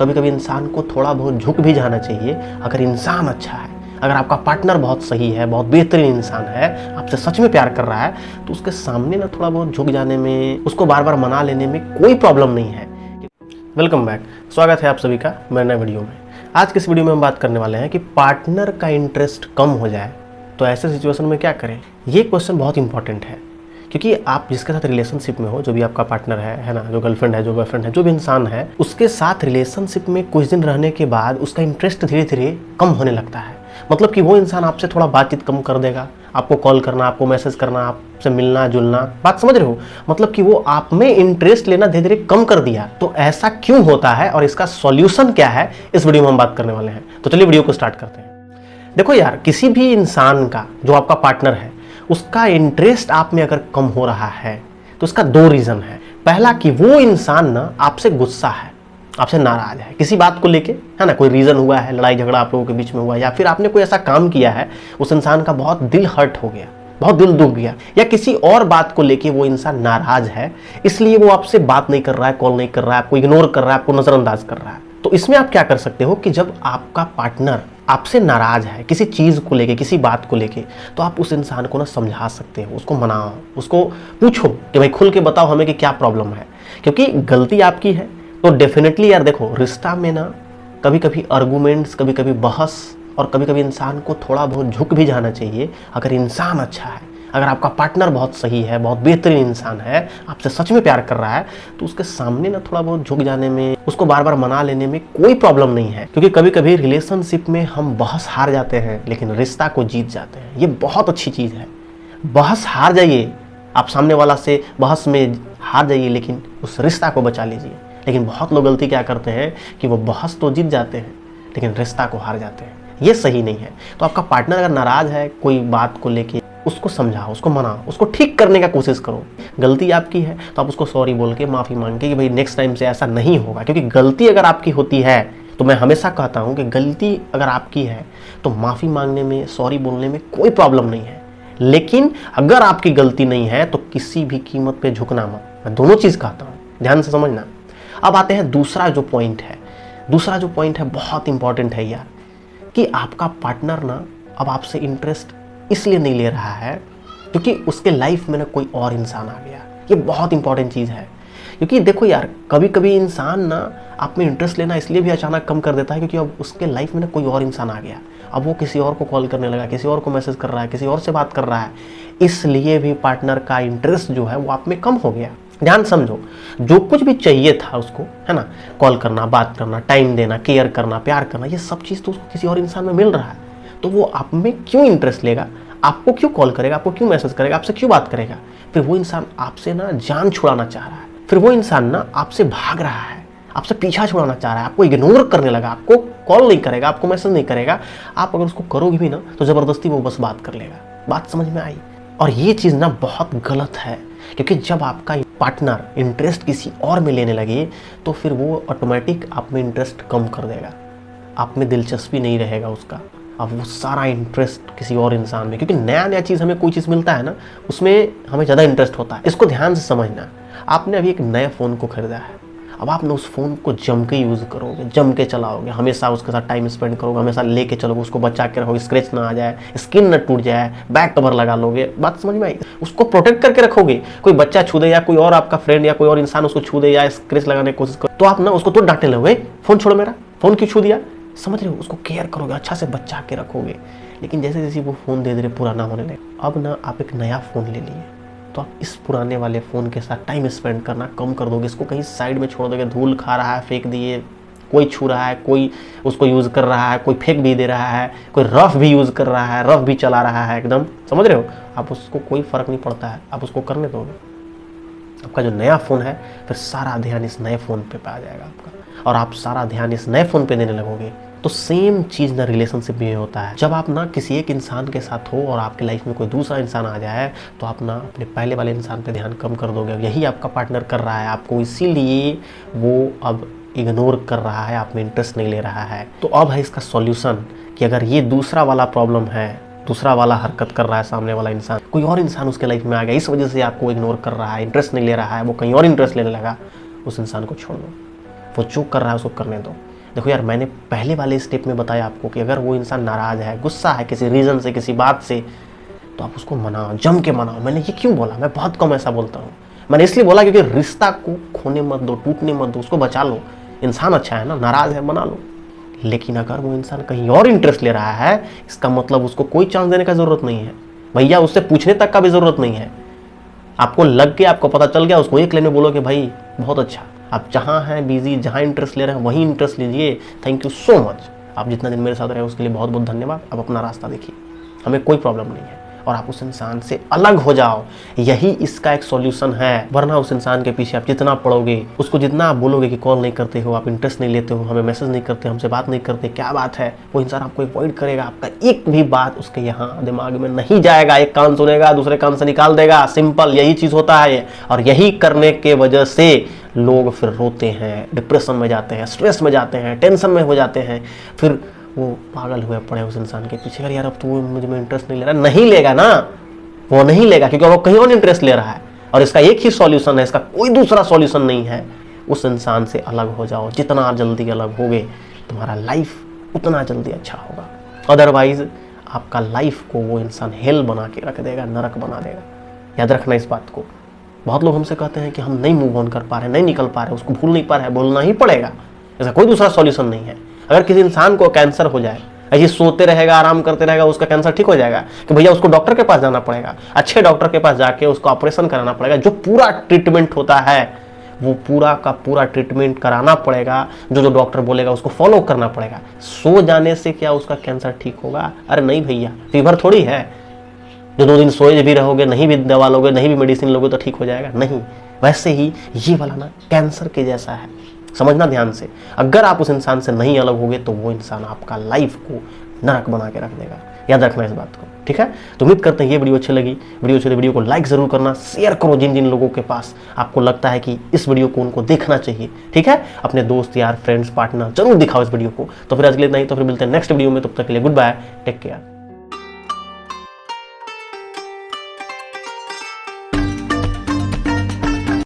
कभी कभी इंसान को थोड़ा बहुत झुक भी जाना चाहिए। अगर इंसान अच्छा है, अगर आपका पार्टनर बहुत सही है, बहुत बेहतरीन इंसान है, आपसे सच में प्यार कर रहा है, तो उसके सामने ना थोड़ा बहुत झुक जाने में, उसको बार बार मना लेने में कोई प्रॉब्लम नहीं है। वेलकम बैक, स्वागत है आप सभी का मेरे नए वीडियो में। आज के इस वीडियो में हम बात करने वाले हैं कि पार्टनर का इंटरेस्ट कम हो जाए तो ऐसे सिचुएशन में क्या करें। ये क्वेश्चन बहुत इंपॉर्टेंट है क्योंकि आप जिसके साथ रिलेशनशिप में हो, जो भी आपका पार्टनर है ना, जो गर्लफ्रेंड है, जो बॉयफ्रेंड है, जो भी इंसान है, उसके साथ रिलेशनशिप में कुछ दिन रहने के बाद उसका इंटरेस्ट धीरे धीरे कम होने लगता है। मतलब कि वो इंसान आपसे थोड़ा बातचीत कम कर देगा, आपको कॉल करना, आपको मैसेज करना, आपसे मिलना जुलना, बात समझ रहे हो? मतलब कि वो आप में इंटरेस्ट लेना धीरे धीरे कम कर दिया। तो ऐसा क्यों होता है और इसका सॉल्यूशन क्या है, इस वीडियो में हम बात करने वाले हैं। तो चलिए वीडियो को स्टार्ट करते हैं। देखो यार, किसी भी इंसान का, जो आपका पार्टनर है, उसका इंटरेस्ट आप में अगर कम हो रहा है तो उसका दो रीजन है। पहला कि वो इंसान ना आपसे गुस्सा है, आपसे नाराज है किसी बात को लेके, है ना, कोई रीजन हुआ है, लड़ाई झगड़ा आप लोगों के बीच में हुआ, या फिर आपने कोई ऐसा काम किया है, उस इंसान का बहुत दिल हर्ट हो गया, बहुत दिल दुख गया, या किसी और बात को लेके वो इंसान नाराज है, इसलिए वो आपसे बात नहीं कर रहा है, कॉल नहीं कर रहा है, आपको इग्नोर कर रहा है, आपको नजरअंदाज कर रहा है। तो इसमें आप क्या कर सकते हो कि जब आपका पार्टनर आपसे नाराज है किसी चीज को लेके, किसी बात को लेके, तो आप उस इंसान को ना समझा सकते हो, उसको मनाओ, उसको पूछो कि भाई खुल के बताओ हमें कि क्या प्रॉब्लम है। क्योंकि गलती आपकी है तो डेफिनेटली यार देखो, रिश्ता में ना कभी कभी आर्गुमेंट्स, कभी कभी बहस, और कभी कभी इंसान को थोड़ा बहुत झुक भी जाना चाहिए। अगर इंसान अच्छा है, अगर आपका पार्टनर बहुत सही है, बहुत बेहतरीन इंसान है, आपसे सच में प्यार कर रहा है, तो उसके सामने ना थोड़ा बहुत झुक जाने में, उसको बार बार मना लेने में कोई प्रॉब्लम नहीं है। क्योंकि कभी कभी रिलेशनशिप में हम बहस हार जाते हैं लेकिन रिश्ता को जीत जाते हैं। ये बहुत अच्छी चीज़ है। बहस हार जाइए, आप सामने वाला से बहस में हार जाइए लेकिन उस रिश्ता को बचा लीजिए। लेकिन बहुत लोग गलती क्या करते हैं कि वो बहस तो जीत जाते हैं लेकिन रिश्ता को हार जाते हैं। ये सही नहीं है। तो आपका पार्टनर अगर नाराज है कोई बात को लेके, उसको समझाओ, उसको मनाओ, उसको ठीक करने का कोशिश करो। गलती आपकी है तो आप उसको सॉरी बोल के, माफ़ी मांग के कि भाई नेक्स्ट टाइम से ऐसा नहीं होगा। क्योंकि गलती अगर आपकी होती है, तो मैं हमेशा कहता हूँ कि गलती अगर आपकी है तो माफ़ी मांगने में, सॉरी बोलने में कोई प्रॉब्लम नहीं है। लेकिन अगर आपकी गलती नहीं है तो किसी भी कीमत पे झुकना मत। मैं दोनों चीज़ कहता हूँ, ध्यान से समझना। अब आते हैं दूसरा जो पॉइंट है। दूसरा जो पॉइंट है बहुत इंपॉर्टेंट है यार, कि आपका पार्टनर ना अब आपसे इंटरेस्ट इसलिए नहीं ले रहा है क्योंकि उसके लाइफ में ना कोई और इंसान आ गया। ये बहुत इंपॉर्टेंट चीज़ है। क्योंकि देखो यार, कभी कभी इंसान ना आप में इंटरेस्ट लेना इसलिए भी अचानक कम कर देता है क्योंकि अब उसके लाइफ में ना कोई और इंसान आ गया। अब वो किसी और को कॉल करने लगा, किसी और को मैसेज कर रहा है, किसी और से बात कर रहा है, इसलिए भी पार्टनर का इंटरेस्ट जो है वो आप में कम हो गया। ध्यान समझो, जो कुछ भी चाहिए था उसको, है ना, कॉल करना, बात करना, टाइम देना, केयर करना, प्यार करना, ये सब चीज़ तो उसको किसी और इंसान में मिल रहा है। तो वो आप में क्यों इंटरेस्ट लेगा, आपको क्यों कॉल करेगा, आपको क्यों मैसेज करेगा, आपसे क्यों बात करेगा? फिर वो इंसान आपसे ना जान छुड़ाना चाह रहा है, फिर वो इंसान ना आपसे भाग रहा है, आपसे पीछा छुड़ाना चाह रहा है, आपको इग्नोर करने लगा, आपको कॉल नहीं करेगा, आपको मैसेज नहीं करेगा। आप अगर उसको करोगे भी ना तो ज़बरदस्ती वो बस बात कर लेगा। बात समझ में आई? और ये चीज़ ना बहुत गलत है। क्योंकि जब आपका पार्टनर इंटरेस्ट किसी और में लेने लगे तो फिर वो ऑटोमेटिक आप में इंटरेस्ट कम कर देगा, आप में दिलचस्पी नहीं रहेगा उसका। अब वो सारा इंटरेस्ट किसी और इंसान में, क्योंकि नया नया चीज़ हमें कोई चीज़ मिलता है ना, उसमें हमें ज़्यादा इंटरेस्ट होता है। इसको ध्यान से समझना। आपने अभी एक नए फ़ोन को खरीदा है, अब आपने उस फ़ोन को जम के यूज़ करोगे, जम के चलाओगे, हमेशा उसके साथ टाइम स्पेंड करोगे, हमेशा लेके चलोगे, उसको बचा के रखोगे, स्क्रैच ना आ जाए, स्क्रीन ना टूट जाए, बैक कवर लगा लोगे। बात समझ में आई? उसको प्रोटेक्ट करके रखोगे। कोई बच्चा छू दे या कोई और आपका फ्रेंड या कोई और इंसान उसको छू दे या स्क्रैच लगाने की कोशिश करो तो आप ना उसको तो डांटने लगोगे, फ़ोन छोड़ो मेरा, फ़ोन क्यों छू दिया? समझ रहे हो? उसको केयर करोगे, अच्छा से बचा के रखोगे। लेकिन जैसे जैसे वो फ़ोन धीरे धीरे पुराना होने लगे, अब ना आप एक नया फ़ोन ले लिए तो आप इस पुराने वाले फ़ोन के साथ टाइम स्पेंड करना कम कर दोगे। इसको कहीं साइड में छोड़ दोगे, धूल खा रहा है फेंक दिए, कोई छू रहा है, कोई उसको यूज़ कर रहा है, कोई फेंक भी दे रहा है, कोई रफ भी यूज़ कर रहा है, रफ भी चला रहा है एकदम, समझ रहे हो? आप उसको कोई फ़र्क नहीं पड़ता है, आप उसको करने दोगे। आपका जो नया फ़ोन है फिर सारा ध्यान इस नए फ़ोन पे आ जाएगा आपका, और आप सारा ध्यान इस नए फ़ोन पे देने लगोगे। तो सेम चीज़ ना रिलेशनशिप में होता है। जब आप ना किसी एक इंसान के साथ हो और आपके लाइफ में कोई दूसरा इंसान आ जाए तो आप ना अपने पहले वाले इंसान पे ध्यान कम कर दोगे। यही आपका पार्टनर कर रहा है आपको, इसीलिए वो अब इग्नोर कर रहा है, आप में इंटरेस्ट नहीं ले रहा है। तो अब है इसका सॉल्यूशन कि अगर ये दूसरा वाला प्रॉब्लम है, दूसरा वाला हरकत कर रहा है सामने वाला इंसान, कोई और इंसान उसके लाइफ में आ गया, इस वजह से आपको इग्नोर कर रहा है, इंटरेस्ट नहीं ले रहा है, वो कहीं और इंटरेस्ट लेने लगा, उस इंसान को छोड़ दो। वो जो कर रहा है उसको करने दो। देखो यार, मैंने पहले वाले स्टेप में बताया आपको कि अगर वो इंसान नाराज़ है, गुस्सा है किसी रीज़न से, किसी बात से, तो आप उसको मनाओ, जम के मनाओ। मैंने ये क्यों बोला? मैं बहुत कम ऐसा बोलता हूँ। मैंने इसलिए बोला क्योंकि रिश्ता को खोने मत दो, टूटने मत दो, उसको बचा लो। इंसान अच्छा है ना, नाराज़ है, मना लो। लेकिन अगर वो इंसान कहीं और इंटरेस्ट ले रहा है, इसका मतलब उसको कोई चांस देने का ज़रूरत नहीं है भैया, उससे पूछने तक का भी ज़रूरत नहीं है। आपको लग गया, आपको पता चल गया, उसको एक लाइन में बोलो कि भाई बहुत अच्छा, आप जहाँ हैं बिजी, जहाँ इंटरेस्ट ले रहे हैं वहीं इंटरेस्ट लीजिए, थैंक यू सो मच, आप जितना दिन मेरे साथ रहे उसके लिए बहुत बहुत धन्यवाद, आप अपना रास्ता देखिए, हमें कोई प्रॉब्लम नहीं है। और आप उस इंसान से अलग हो जाओ, यही इसका एक सॉल्यूशन है। वरना उस इंसान के पीछे आप जितना पढ़ोगे, उसको जितना आप बोलोगे कि कॉल नहीं करते हो, आप इंटरेस्ट नहीं लेते हो, हमें मैसेज नहीं करते, हमसे बात नहीं करते, क्या बात है, वो इंसान आपको अवॉइड करेगा। आपका एक भी बात उसके यहाँ दिमाग में नहीं जाएगा, एक कान सुनेगा दूसरे कान से निकाल देगा, सिंपल यही चीज़ होता है। और यही करने के वजह से लोग फिर रोते हैं, डिप्रेशन में जाते हैं, स्ट्रेस में जाते हैं, टेंशन में हो जाते हैं, फिर वो पागल हुए पड़े उस इंसान के पीछे। यार अब तो वो मुझे में इंटरेस्ट नहीं ले रहा, नहीं लेगा ना, वो नहीं लेगा क्योंकि वो कहीं और इंटरेस्ट ले रहा है। और इसका एक ही सॉल्यूशन है, इसका कोई दूसरा सॉल्यूशन नहीं है। उस इंसान से अलग हो जाओ, जितना जल्दी अलग होगे तुम्हारा लाइफ उतना जल्दी अच्छा होगा। अदरवाइज आपका लाइफ को वो इंसान हेल बना के रख देगा, नरक बना देगा। याद रखना इस बात को। बहुत लोग हमसे कहते हैं कि हम नहीं मूव ऑन कर पा रहे, नहीं निकल पा रहे, उसको भूल नहीं पा रहे, बोलना ही पड़ेगा, ऐसा कोई दूसरा सॉल्यूशन नहीं है। अगर किसी इंसान को कैंसर हो जाए, ऐसे सोते रहेगा, आराम करते रहेगा, उसका कैंसर ठीक हो जाएगा कि भैया उसको डॉक्टर के पास जाना पड़ेगा, अच्छे डॉक्टर के पास जाके उसको ऑपरेशन कराना पड़ेगा, जो पूरा ट्रीटमेंट होता है वो पूरा का पूरा ट्रीटमेंट कराना पड़ेगा, जो डॉक्टर बोलेगा उसको फॉलो करना पड़ेगा। सो जाने से क्या उसका कैंसर ठीक होगा? अरे नहीं भैया, फीवर थोड़ी है जो 2 दिन सोए भी रहोगे, नहीं भी दवा लोगे, नहीं भी मेडिसिन लोगे तो ठीक हो जाएगा, नहीं। वैसे ही ये वाला ना कैंसर के जैसा है, समझना ध्यान से। अगर आप उस इंसान से नहीं अलग होगे तो वो इंसान आपका लाइफ को नरक बना के रख देगा। याद रखना इस बात को, ठीक है? तो उम्मीद करते हैं ये वीडियो अच्छी लगी। वीडियो अच्छी लगी वीडियो को लाइक जरूर करना, शेयर करो जिन जिन लोगों के पास आपको लगता है कि इस वीडियो को उनको देखना चाहिए, ठीक है? अपने दोस्त यार, फ्रेंड्स, पार्टनर जरूर दिखाओ इस वीडियो को। तो फिर आज के लिए इतना ही, तो फिर मिलते हैं नेक्स्ट वीडियो में। तब तक के लिए गुड बाय, टेक केयर।